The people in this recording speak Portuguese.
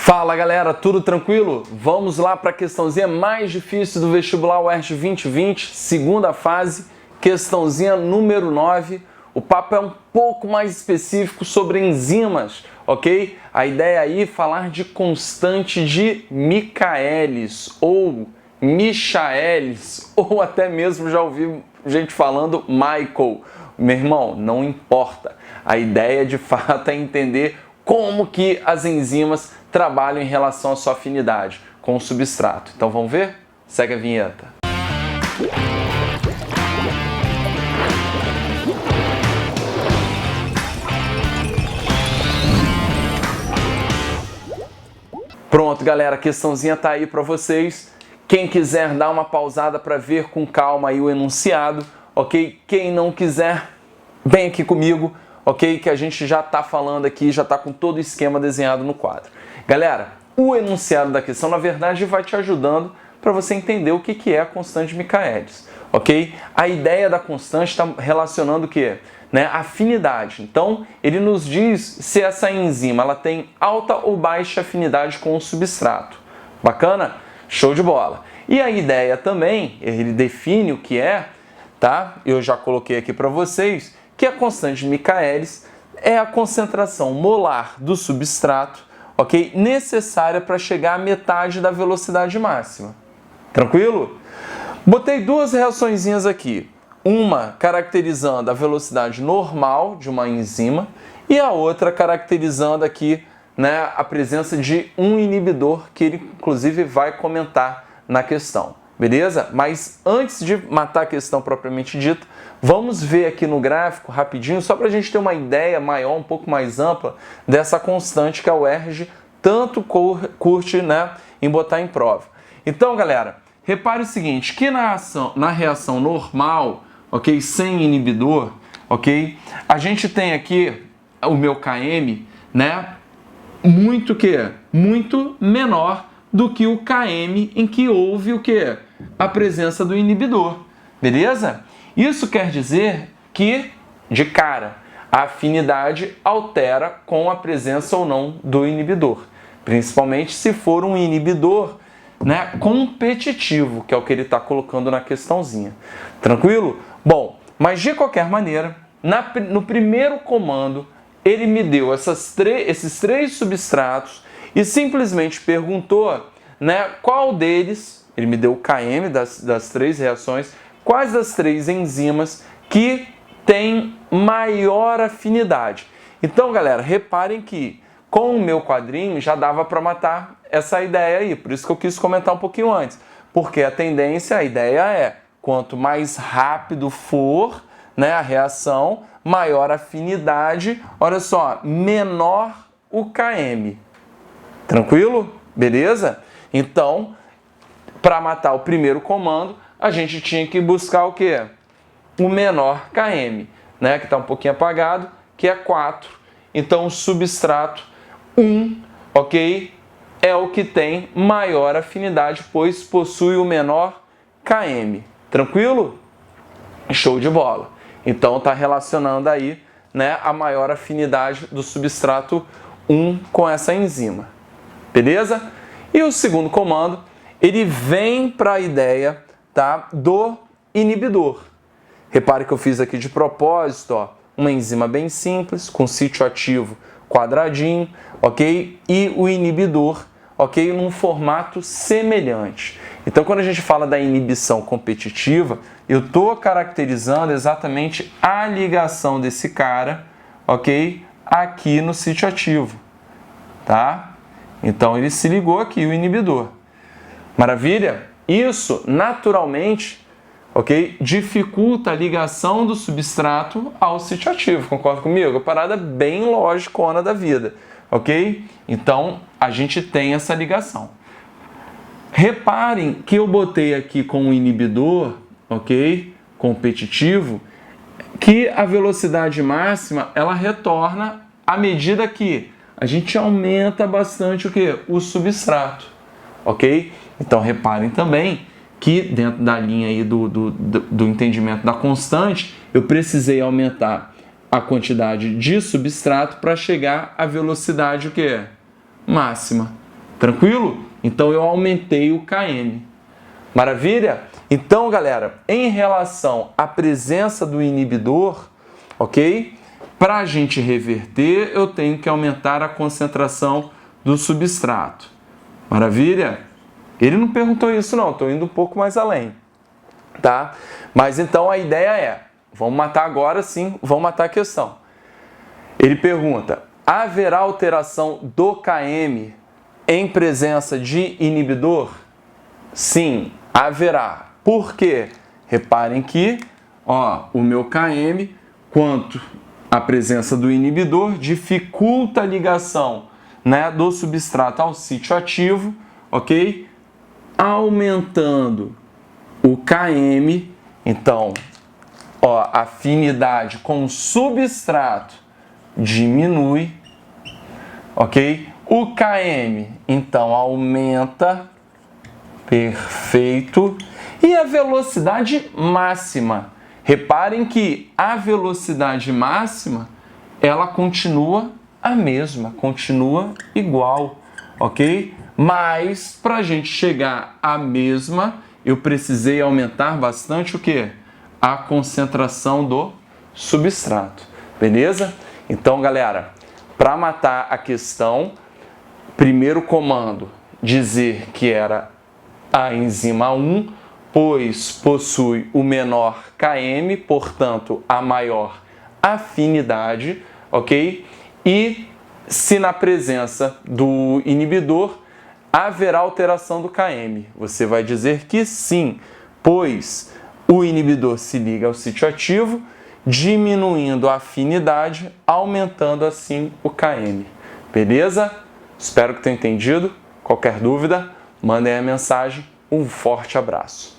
Fala galera, tudo tranquilo? Vamos lá para a questãozinha mais difícil do vestibular UERJ 2020, segunda fase, questãozinha número 9. O papo é um pouco mais específico sobre enzimas, ok? A ideia aí é falar de constante de Michaelis ou Michaelis, ou até mesmo já ouvi gente falando Michael. Meu irmão, não importa. A ideia de fato é entender como que as enzimas trabalham em relação à sua afinidade com o substrato. Então vamos ver? Segue a vinheta. Pronto, galera, a questãozinha tá aí para vocês. Quem quiser dar uma pausada para ver com calma aí o enunciado, ok? Quem não quiser, vem aqui comigo, ok? Que a gente já tá falando aqui, já tá com todo o esquema desenhado no quadro. Galera, o enunciado da questão, na verdade, vai te ajudando para você entender o que é a constante de Michaelis, ok? A ideia da constante está relacionando o quê? A afinidade. Então, ele nos diz se essa enzima ela tem alta ou baixa afinidade com o substrato. Bacana? Show de bola. E a ideia também, ele define o que é, tá? Eu já coloquei aqui para vocês, que a constante de Michaelis é a concentração molar do substrato, ok? Necessária para chegar à metade da velocidade máxima. Tranquilo? Botei duas reaçõezinhas aqui. Uma caracterizando a velocidade normal de uma enzima e a outra caracterizando aqui, a presença de um inibidor que ele inclusive vai comentar na questão. Beleza? Mas antes de matar a questão propriamente dita, vamos ver aqui no gráfico rapidinho, só para a gente ter uma ideia maior, um pouco mais ampla dessa constante que a UERJ tanto curte em botar em prova. Então, galera, repare o seguinte, que na reação normal, ok, sem inibidor, ok, a gente tem aqui o meu Km, muito menor do que o Km em que houve o quê? A presença do inibidor, beleza? Isso quer dizer que, de cara, a afinidade altera com a presença ou não do inibidor, principalmente se for um inibidor competitivo, que é o que ele está colocando na questãozinha. Tranquilo? Bom, mas de qualquer maneira, no primeiro comando, ele me deu esses três substratos e simplesmente perguntou qual deles, ele me deu o Km das três reações, quais das três enzimas que tem maior afinidade. Então, galera, reparem que com o meu quadrinho já dava para matar essa ideia aí, por isso que eu quis comentar um pouquinho antes, porque a ideia é, quanto mais rápido for a reação, maior afinidade, olha só, menor o Km. Tranquilo? Beleza? Então, para matar o primeiro comando, a gente tinha que buscar o quê? O menor Km, que está um pouquinho apagado, que é 4. Então, o substrato 1, ok, é o que tem maior afinidade, pois possui o menor Km. Tranquilo? Show de bola. Então, está relacionando aí a maior afinidade do substrato 1 com essa enzima. Beleza? E o segundo comando, ele vem para a ideia do inibidor. Repare que eu fiz aqui de propósito, uma enzima bem simples, com sítio ativo quadradinho, ok? E o inibidor, ok? Num formato semelhante. Então, quando a gente fala da inibição competitiva, eu estou caracterizando exatamente a ligação desse cara, ok? Aqui no sítio ativo, tá? Então, ele se ligou aqui, o inibidor. Maravilha? Isso, naturalmente, ok, dificulta a ligação do substrato ao sítio ativo, concorda comigo? A parada bem logicona da vida, ok? Então, a gente tem essa ligação. Reparem que eu botei aqui com o inibidor, ok, competitivo, que a velocidade máxima, ela retorna à medida que a gente aumenta bastante o quê? O substrato, ok? Então, reparem também que dentro da linha aí do entendimento da constante, eu precisei aumentar a quantidade de substrato para chegar à velocidade o quê? Máxima. Tranquilo? Então eu aumentei o Km. Maravilha? Então, galera, em relação à presença do inibidor, ok? Para a gente reverter, eu tenho que aumentar a concentração do substrato. Maravilha? Ele não perguntou isso não, estou indo um pouco mais além, tá? Mas então a ideia é, vamos matar agora sim, vamos matar a questão. Ele pergunta, haverá alteração do Km em presença de inibidor? Sim, haverá. Por quê? Reparem que, ó, o meu Km, quanto a presença do inibidor, dificulta a ligação, né, do substrato ao sítio ativo, ok? Aumentando o Km, então, ó, a afinidade com o substrato diminui, ok? O Km, então, aumenta, perfeito, e a velocidade máxima. Reparem que a velocidade máxima, ela continua a mesma, continua igual, ok? Mas, para a gente chegar à mesma, eu precisei aumentar bastante o quê? A concentração do substrato, beleza? Então, galera, para matar a questão, primeiro comando, dizer que era a enzima 1, pois possui o menor Km, portanto, a maior afinidade, ok? E se na presença do inibidor haverá alteração do Km, você vai dizer que sim, pois o inibidor se liga ao sítio ativo, diminuindo a afinidade, aumentando assim o Km. Beleza? Espero que tenham entendido. Qualquer dúvida, mandem a mensagem. Um forte abraço.